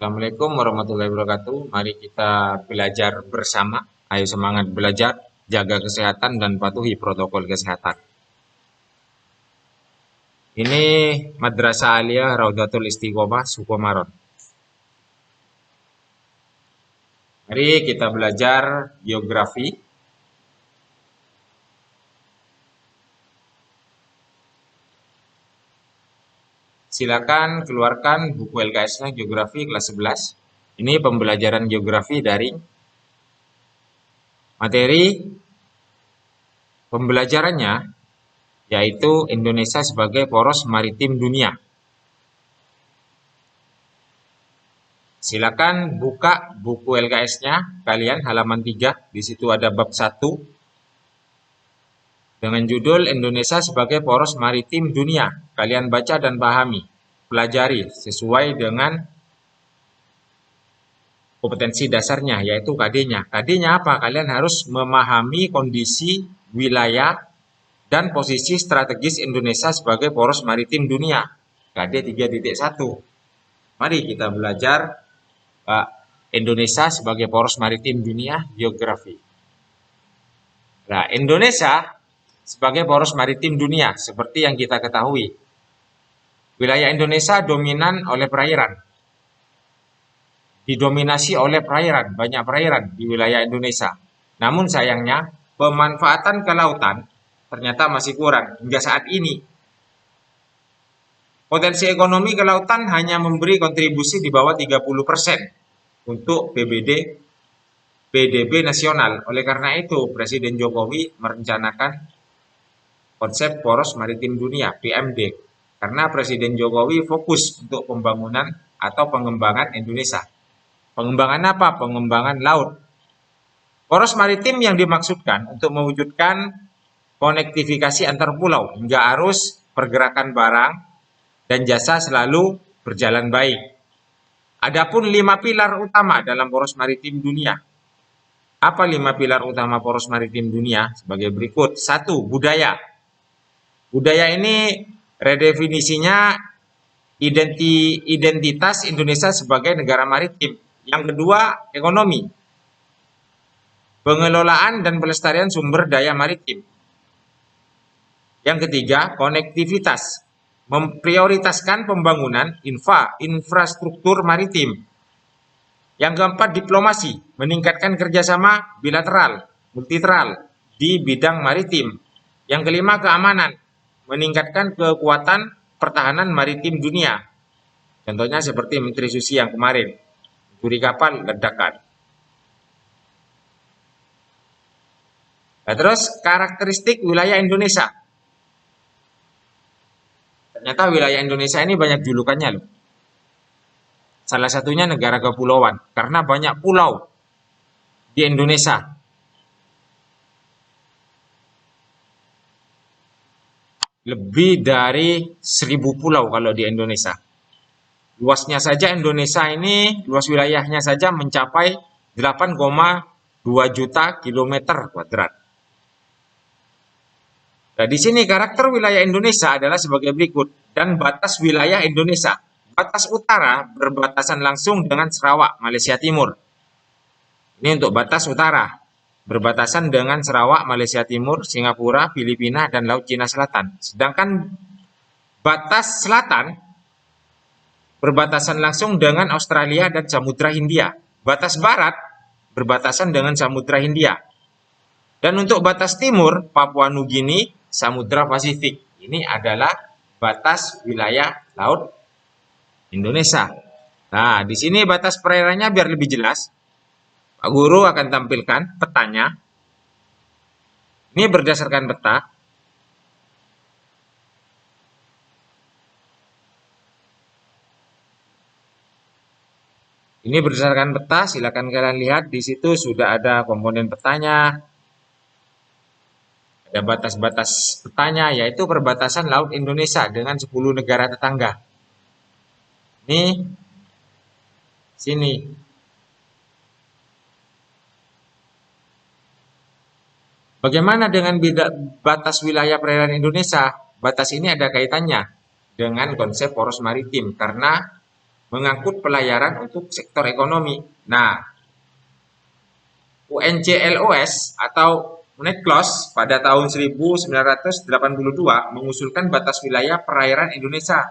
Assalamualaikum warahmatullahi wabarakatuh. Mari kita belajar bersama. Ayo semangat belajar, jaga kesehatan dan patuhi protokol kesehatan. Ini Madrasah Aliyah Raudatul Istiqomah Sukomaron. Mari kita belajar geografi. Silakan keluarkan buku LKS-nya Geografi kelas 11. Ini pembelajaran geografi daring. Materi pembelajarannya yaitu Indonesia sebagai poros maritim dunia. Silakan buka buku LKS-nya kalian halaman 3. Di situ ada bab 1 dengan judul Indonesia sebagai poros maritim dunia. Kalian baca dan pahami, pelajari sesuai dengan kompetensi dasarnya, yaitu KD-nya. KD-nya apa? Kalian harus memahami kondisi wilayah dan posisi strategis Indonesia sebagai poros maritim dunia. KD 3.1. Mari kita belajar Indonesia sebagai poros maritim dunia, geografi. Nah, Indonesia sebagai poros maritim dunia, seperti yang kita ketahui, wilayah Indonesia dominan oleh perairan. Didominasi oleh perairan, banyak perairan di wilayah Indonesia. Namun sayangnya, pemanfaatan kelautan ternyata masih kurang hingga saat ini. Potensi ekonomi kelautan hanya memberi kontribusi di bawah 30% untuk PDB nasional. Oleh karena itu, Presiden Jokowi merencanakan konsep poros maritim dunia, PMD. Karena Presiden Jokowi fokus untuk pembangunan atau pengembangan Indonesia. Pengembangan apa? Pengembangan laut. Poros maritim yang dimaksudkan untuk mewujudkan konektivitas antar pulau hingga arus pergerakan barang dan jasa selalu berjalan baik. Adapun 5 pilar utama dalam poros maritim dunia. Apa 5 pilar utama poros maritim dunia? Sebagai berikut. 1. Budaya. Budaya ini redefinisinya identitas Indonesia sebagai negara maritim. Yang kedua, ekonomi. Pengelolaan dan pelestarian sumber daya maritim. Yang ketiga, konektivitas. Memprioritaskan pembangunan infrastruktur maritim. Yang keempat, diplomasi. Meningkatkan kerjasama bilateral, multilateral di bidang maritim. Yang kelima, keamanan. Meningkatkan kekuatan pertahanan maritim dunia. Contohnya seperti Menteri Susi yang kemarin. Curi kapal, ledakan. Nah, terus karakteristik wilayah Indonesia. Ternyata wilayah Indonesia ini banyak julukannya loh. Salah satunya negara kepulauan. Karena banyak pulau di Indonesia. Lebih dari 1000 pulau kalau di Indonesia. Luasnya saja Indonesia ini, luas wilayahnya saja mencapai 8,2 juta kilometer kuadrat. Nah, di sini karakter wilayah Indonesia adalah sebagai berikut. Dan batas wilayah Indonesia. Batas utara berbatasan langsung dengan Sarawak, Malaysia Timur. Ini untuk batas utara. Berbatasan dengan Sarawak, Malaysia Timur, Singapura, Filipina, dan Laut Cina Selatan. Sedangkan batas selatan berbatasan langsung dengan Australia dan Samudra Hindia. Batas barat berbatasan dengan Samudra Hindia. Dan untuk batas timur, Papua Nugini, Samudra Pasifik. Ini adalah batas wilayah laut Indonesia. Nah, di sini batas perairannya biar lebih jelas. Pak Guru akan tampilkan petanya. Ini berdasarkan peta. Ini berdasarkan peta, silakan kalian lihat di situ sudah ada komponen petanya. Ada batas-batas petanya, yaitu perbatasan laut Indonesia dengan 10 negara tetangga. Ini sini. Bagaimana dengan batas wilayah perairan Indonesia? Batas ini ada kaitannya dengan konsep poros maritim karena mengangkut pelayaran untuk sektor ekonomi. Nah, UNCLOS atau UNCLOS pada tahun 1982 mengusulkan batas wilayah perairan Indonesia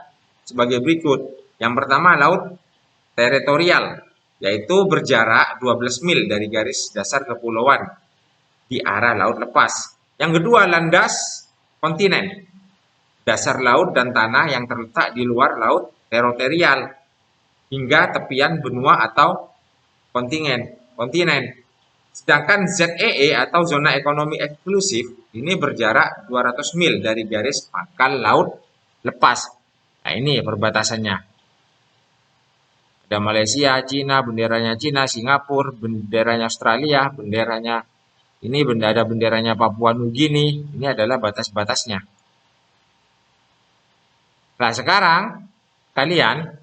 sebagai berikut. Yang pertama, laut teritorial, yaitu berjarak 12 mil dari garis dasar kepulauan di arah laut lepas. Yang kedua, landas kontinen, dasar laut dan tanah yang terletak di luar laut teritorial hingga tepian benua atau kontinen. Sedangkan ZEE atau zona ekonomi eksklusif ini berjarak 200 mil dari garis pangkal laut lepas. Nah, ini perbatasannya. Ada Malaysia, Cina, benderanya Cina, Singapura, benderanya Australia, benderanya ini ada benderanya Papua Nugini. Ini adalah batas-batasnya. Nah, sekarang kalian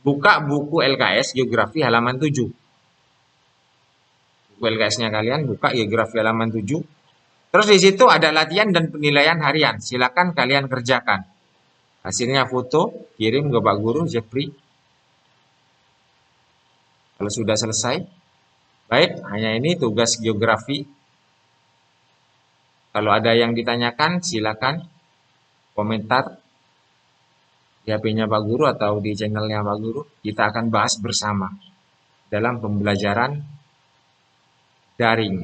buka buku LKS Geografi halaman 7. Buku LKS-nya kalian buka Geografi halaman 7. Terus di situ ada latihan dan penilaian harian. Silakan kalian kerjakan. Hasilnya foto, kirim ke Pak Guru Jeffrey. Kalau sudah selesai. Baik, hanya ini tugas geografi. Kalau ada yang ditanyakan, silakan komentar di HP-nya Pak Guru atau di channelnya Pak Guru. Kita akan bahas bersama dalam pembelajaran daring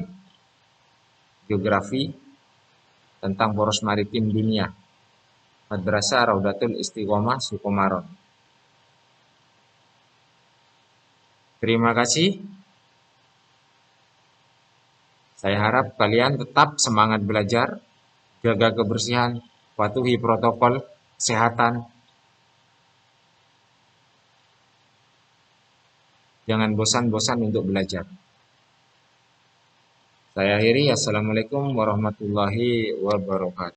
geografi tentang poros maritim dunia. Madrasah Raudatul Istiqomah Sukomaron. Terima kasih. Saya harap kalian tetap semangat belajar, jaga kebersihan, patuhi protokol kesehatan. Jangan bosan-bosan untuk belajar. Saya akhiri. Assalamualaikum warahmatullahi wabarakatuh.